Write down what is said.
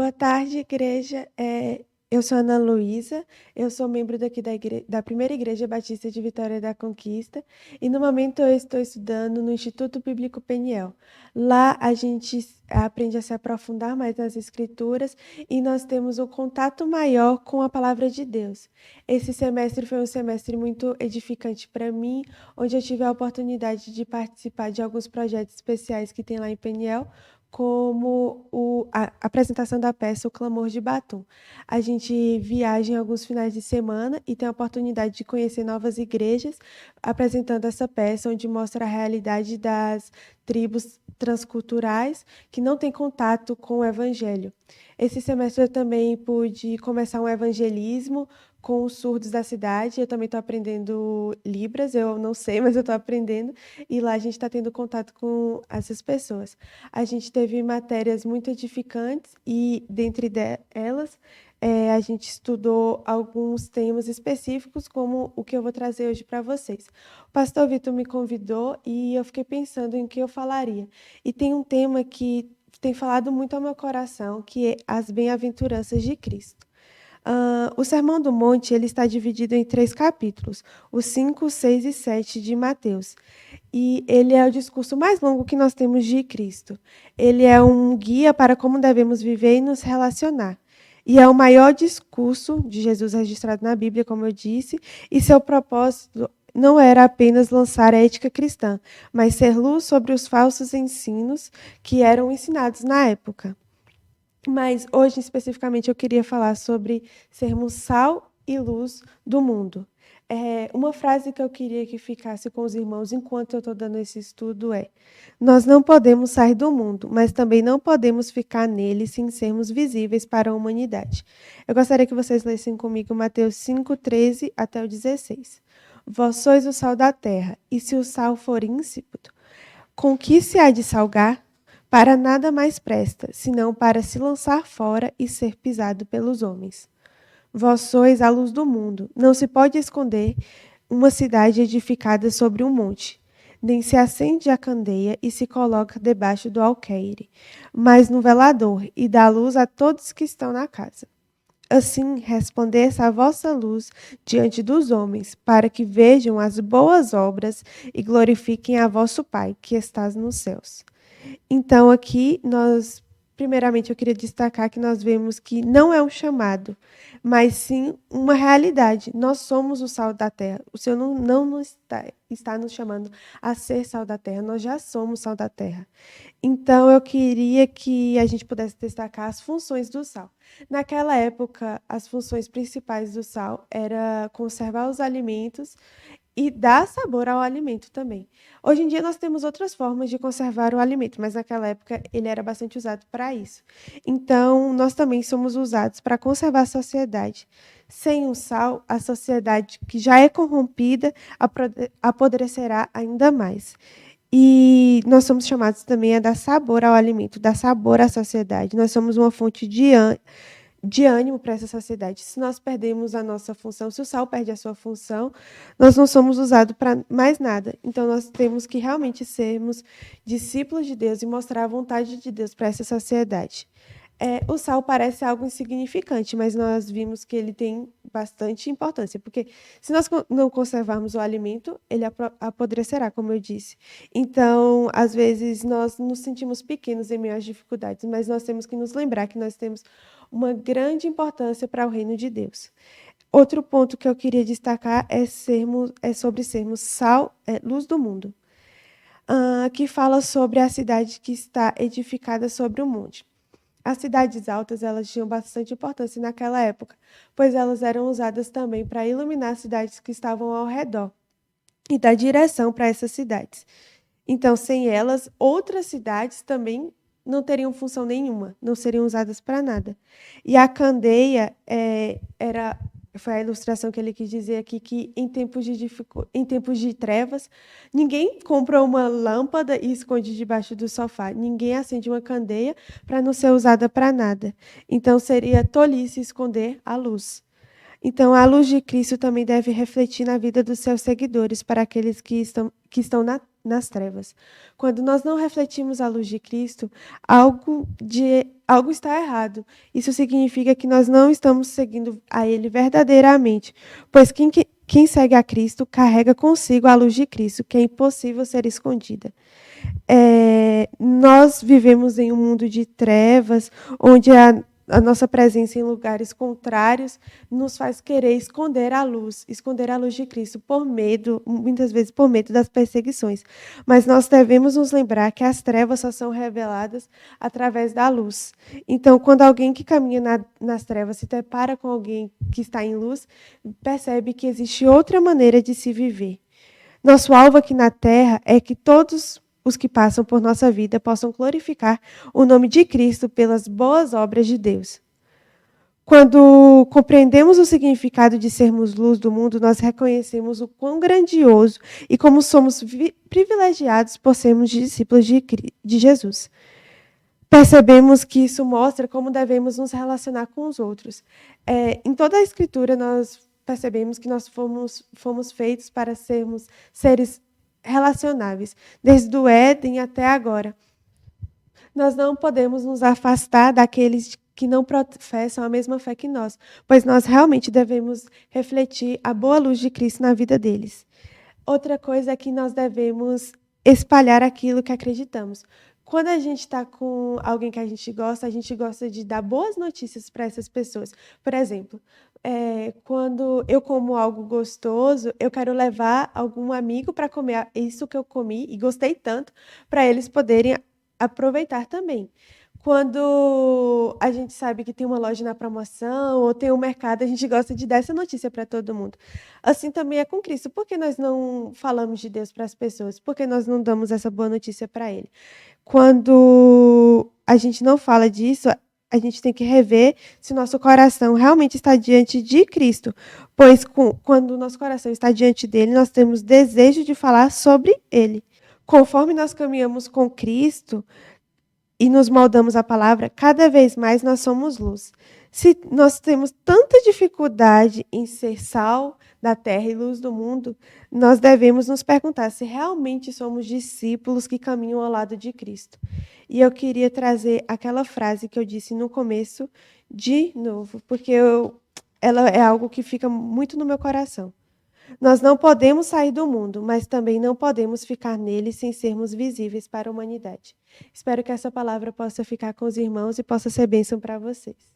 Boa tarde, igreja. Eu sou Ana Luísa, eu sou membro daqui da Primeira Igreja Batista de Vitória da Conquista e no momento eu estou estudando no Instituto Bíblico Peniel. Lá a gente aprende a se aprofundar mais nas Escrituras e nós temos um contato maior com a Palavra de Deus. Esse semestre foi um semestre muito edificante para mim, onde eu tive a oportunidade de participar de alguns projetos especiais que tem lá em Peniel, como a apresentação da peça O Clamor de Batum. A gente viaja em alguns finais de semana e tem a oportunidade de conhecer novas igrejas, apresentando essa peça, onde mostra a realidade das tribos transculturais que não têm contato com o evangelho. Esse semestre eu também pude começar um evangelismo com os surdos da cidade. Eu também estou aprendendo Libras, eu não sei, mas eu estou aprendendo, e lá a gente está tendo contato com essas pessoas. A gente teve matérias muito edificantes e, dentre elas, a gente estudou alguns temas específicos, como o que eu vou trazer hoje para vocês. O pastor Vitor me convidou e eu fiquei pensando em que eu falaria. E tem um tema que tem falado muito ao meu coração, que é as bem-aventuranças de Cristo. O Sermão do Monte ele está dividido em 3 capítulos, os 5, 6 e 7 de Mateus. E ele é o discurso mais longo que nós temos de Cristo. Ele é um guia para como devemos viver e nos relacionar. E é o maior discurso de Jesus registrado na Bíblia, como eu disse, e seu propósito não era apenas lançar a ética cristã, mas ser luz sobre os falsos ensinos que eram ensinados na época. Mas hoje, especificamente, eu queria falar sobre sermos sal e luz do mundo. Uma frase que eu queria que ficasse com os irmãos enquanto eu estou dando esse estudo é: nós não podemos sair do mundo, mas também não podemos ficar nele sem sermos visíveis para a humanidade. Eu gostaria que vocês lessem comigo Mateus 5, 13 até o 16. Vós sois o sal da terra, e se o sal for insípido, com que se há de salgar? Para nada mais presta, senão para se lançar fora e ser pisado pelos homens. Vós sois a luz do mundo. Não se pode esconder uma cidade edificada sobre um monte. Nem se acende a candeia e se coloca debaixo do alqueire, mas no velador, e dá luz a todos que estão na casa. Assim resplandeça a vossa luz diante dos homens, para que vejam as boas obras e glorifiquem a vosso Pai, que estás nos céus. Então, aqui, primeiramente, eu queria destacar que nós vemos que não é um chamado, mas sim uma realidade. Nós somos o sal da terra. O Senhor não está nos chamando a ser sal da terra, nós já somos sal da terra. Então, eu queria que a gente pudesse destacar as funções do sal. Naquela época, as funções principais do sal era conservar os alimentos e dar sabor ao alimento também. Hoje em dia nós temos outras formas de conservar o alimento, mas naquela época ele era bastante usado para isso. Então, nós também somos usados para conservar a sociedade. Sem o sal, a sociedade que já é corrompida apodrecerá ainda mais. E nós somos chamados também a dar sabor ao alimento, dar sabor à sociedade. Nós somos uma fonte de ânimo para essa sociedade. Se nós perdemos a nossa função, se o sal perde a sua função, nós não somos usados para mais nada. Então, nós temos que realmente sermos discípulos de Deus e mostrar a vontade de Deus para essa sociedade. O sal parece algo insignificante, mas nós vimos que ele tem bastante importância, porque se nós não conservarmos o alimento, ele apodrecerá, como eu disse. Então, às vezes, nós nos sentimos pequenos em meio às dificuldades, mas nós temos que nos lembrar que nós temos uma grande importância para o reino de Deus. Outro ponto que eu queria destacar é sobre sermos sal, luz do mundo, que fala sobre a cidade que está edificada sobre o monte. As cidades altas, elas tinham bastante importância naquela época, pois elas eram usadas também para iluminar as cidades que estavam ao redor e dar direção para essas cidades. Então, sem elas, outras cidades também não teriam função nenhuma, não seriam usadas para nada. E a candeia foi a ilustração que ele quis dizer aqui, que em tempos de trevas, ninguém compra uma lâmpada e esconde debaixo do sofá. Ninguém acende uma candeia para não ser usada para nada. Então, seria tolice esconder a luz. Então, a luz de Cristo também deve refletir na vida dos seus seguidores, para aqueles que estão nas trevas. Quando nós não refletimos a luz de Cristo, algo está errado. Isso significa que nós não estamos seguindo a Ele verdadeiramente, pois quem segue a Cristo carrega consigo a luz de Cristo, que é impossível ser escondida. Nós vivemos em um mundo de trevas, onde a nossa presença em lugares contrários nos faz querer esconder a luz de Cristo, por medo, muitas vezes por medo das perseguições. Mas nós devemos nos lembrar que as trevas só são reveladas através da luz. Então, quando alguém que caminha nas trevas se depara com alguém que está em luz, percebe que existe outra maneira de se viver. Nosso alvo aqui na Terra é que todos os que passam por nossa vida possam glorificar o nome de Cristo pelas boas obras de Deus. Quando compreendemos o significado de sermos luz do mundo, nós reconhecemos o quão grandioso e como somos privilegiados por sermos discípulos de Jesus. Percebemos que isso mostra como devemos nos relacionar com os outros. Em toda a Escritura, nós percebemos que nós fomos feitos para sermos seres relacionáveis, desde o Éden até agora. Nós não podemos nos afastar daqueles que não professam a mesma fé que nós, pois nós realmente devemos refletir a boa luz de Cristo na vida deles. Outra coisa é que nós devemos espalhar aquilo que acreditamos. Quando a gente está com alguém que a gente gosta de dar boas notícias para essas pessoas. Por exemplo, quando eu como algo gostoso, eu quero levar algum amigo para comer isso que eu comi e gostei tanto, para eles poderem aproveitar também. Quando a gente sabe que tem uma loja na promoção ou tem um mercado, a gente gosta de dar essa notícia para todo mundo. Assim também é com Cristo. Por que nós não falamos de Deus para as pessoas? Por que nós não damos essa boa notícia para Ele? Quando a gente não fala disso, a gente tem que rever se nosso coração realmente está diante de Cristo. Pois quando o nosso coração está diante dele, nós temos desejo de falar sobre Ele. Conforme nós caminhamos com Cristo e nos moldamos a palavra, cada vez mais nós somos luz. Se nós temos tanta dificuldade em ser sal da terra e luz do mundo, nós devemos nos perguntar se realmente somos discípulos que caminham ao lado de Cristo. E eu queria trazer aquela frase que eu disse no começo de novo, porque ela é algo que fica muito no meu coração. Nós não podemos sair do mundo, mas também não podemos ficar nele sem sermos visíveis para a humanidade. Espero que essa palavra possa ficar com os irmãos e possa ser bênção para vocês.